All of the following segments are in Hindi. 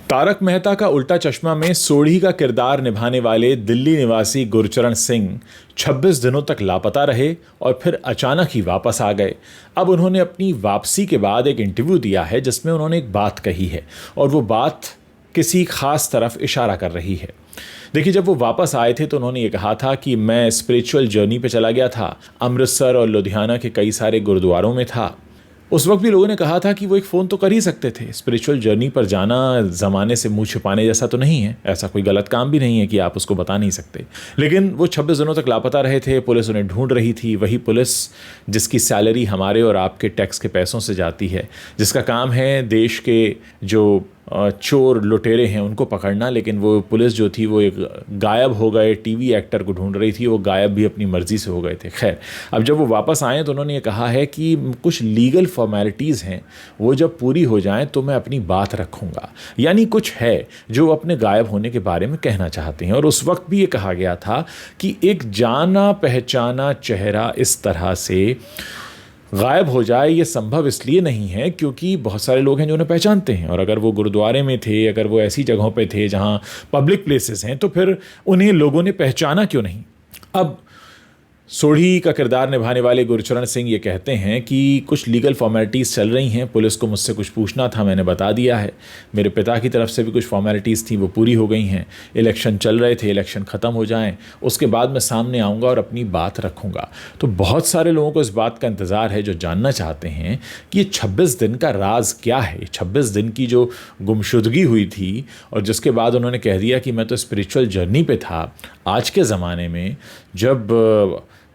तारक मेहता का उल्टा चश्मा में सोढ़ी का किरदार निभाने वाले दिल्ली निवासी गुरचरण सिंह 26 दिनों तक लापता रहे और फिर अचानक ही वापस आ गए। अब उन्होंने अपनी वापसी के बाद एक इंटरव्यू दिया है जिसमें उन्होंने एक बात कही है और वो बात किसी खास तरफ इशारा कर रही है। देखिए, जब वो वापस आए थे तो उन्होंने ये कहा था कि मैं स्पिरिचुअल जर्नी पे चला गया था, अमृतसर और लुधियाना के कई सारे गुरुद्वारों में था। उस वक्त भी लोगों ने कहा था कि वो एक फ़ोन तो कर ही सकते थे। स्पिरिचुअल जर्नी पर जाना ज़माने से मुंह छुपाने जैसा तो नहीं है, ऐसा कोई गलत काम भी नहीं है कि आप उसको बता नहीं सकते। लेकिन वो 26 दिनों तक लापता रहे थे, पुलिस उन्हें ढूंढ रही थी। वही पुलिस जिसकी सैलरी हमारे और आपके टैक्स के पैसों से जाती है, जिसका काम है देश के जो चोर लुटेरे हैं उनको पकड़ना। लेकिन वो पुलिस जो थी वो एक गायब हो गए टीवी एक्टर को ढूंढ रही थी, वो गायब भी अपनी मर्ज़ी से हो गए थे। खैर, अब जब वो वापस आए तो उन्होंने ये कहा है कि कुछ लीगल फॉर्मेलिटीज़ हैं, वो जब पूरी हो जाएं तो मैं अपनी बात रखूँगा। यानी कुछ है जो अपने गायब होने के बारे में कहना चाहते हैं। और उस वक्त भी ये कहा गया था कि एक जाना पहचाना चेहरा इस तरह से गायब हो जाए ये संभव इसलिए नहीं है क्योंकि बहुत सारे लोग हैं जो उन्हें पहचानते हैं। और अगर वो गुरुद्वारे में थे, अगर वो ऐसी जगहों पे थे जहां पब्लिक प्लेसेस हैं, तो फिर उन्हें लोगों ने पहचाना क्यों नहीं। अब सोढ़ी का किरदार निभाने वाले गुरचरण सिंह ये कहते हैं कि कुछ लीगल फॉर्मेलिटीज़ चल रही हैं, पुलिस को मुझसे कुछ पूछना था, मैंने बता दिया है। मेरे पिता की तरफ से भी कुछ फॉर्मेलिटीज़ थी, वो पूरी हो गई हैं। इलेक्शन चल रहे थे, इलेक्शन ख़त्म हो जाएं, उसके बाद मैं सामने आऊँगा और अपनी बात रखूँगा। तो बहुत सारे लोगों को इस बात का इंतज़ार है जो जानना चाहते हैं कि ये 26 दिन का राज क्या है। 26 दिन की जो गुमशुदगी हुई थी और जिसके बाद उन्होंने कह दिया कि मैं तो स्पिरिचुअल जर्नी पे था। आज के ज़माने में जब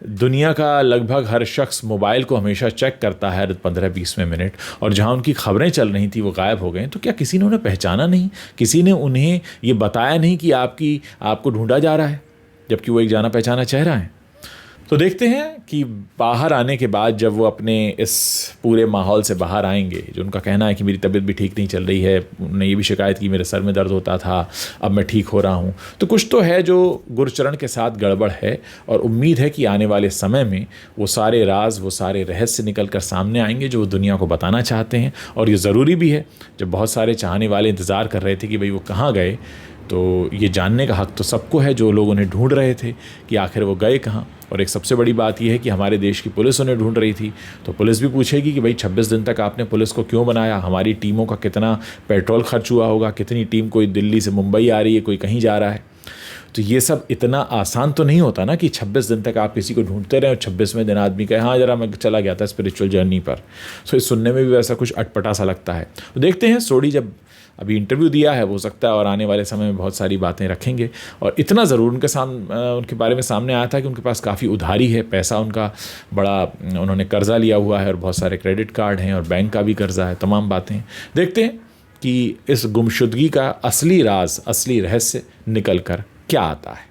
दुनिया का लगभग हर शख्स मोबाइल को हमेशा चेक करता है हर 15-20 मिनट, और जहां उनकी खबरें चल रही थी वो गायब हो गए, तो क्या किसी ने उन्हें पहचाना नहीं? किसी ने उन्हें ये बताया नहीं कि आपको ढूंढा जा रहा है, जबकि वो एक जाना पहचाना चेहरा है? तो देखते हैं कि बाहर आने के बाद जब वो अपने इस पूरे माहौल से बाहर आएंगे। जो उनका कहना है कि मेरी तबीयत भी ठीक नहीं चल रही है, उन्होंने ये भी शिकायत की मेरे सर में दर्द होता था, अब मैं ठीक हो रहा हूँ। तो कुछ तो है जो गुरचरण के साथ गड़बड़ है और उम्मीद है कि आने वाले समय में वो सारे राज, वो सारे रहस्य निकल कर सामने आएंगे जो वो दुनिया को बताना चाहते हैं। और ये ज़रूरी भी है। जब बहुत सारे चाहने वाले इंतज़ार कर रहे थे कि भाई वो कहाँ गए, तो ये जानने का हक़ तो सबको है जो लोग उन्हें ढूंढ रहे थे कि आखिर वो गए कहाँ। और एक सबसे बड़ी बात यह है कि हमारे देश की पुलिस उन्हें ढूंढ रही थी, तो पुलिस भी पूछेगी कि भाई 26 दिन तक आपने पुलिस को क्यों बनाया, हमारी टीमों का कितना पेट्रोल खर्च हुआ होगा, कितनी टीम कोई दिल्ली से मुंबई आ रही है, कोई कहीं जा रहा है। तो ये सब इतना आसान तो नहीं होता ना कि 26 दिन तक आप किसी को ढूंढते रहें और 26वें दिन आदमी कहे हाँ ज़रा मैं चला गया था स्पिरिचुअल जर्नी पर। सो इस सुनने में भी वैसा कुछ अटपटा सा लगता है। तो देखते हैं, सोढ़ी जब अभी इंटरव्यू दिया है, हो सकता है और आने वाले समय में बहुत सारी बातें रखेंगे। और इतना ज़रूर उनके बारे में सामने आया था कि उनके पास काफ़ी उधारी है, पैसा उनका बड़ा, उन्होंने कर्ज़ा लिया हुआ है और बहुत सारे क्रेडिट कार्ड हैं और बैंक का भी कर्ज़ा है, तमाम बातें। देखते हैं कि इस गुमशुदगी का असली राज, असली रहस्य निकल कर क्या आता है।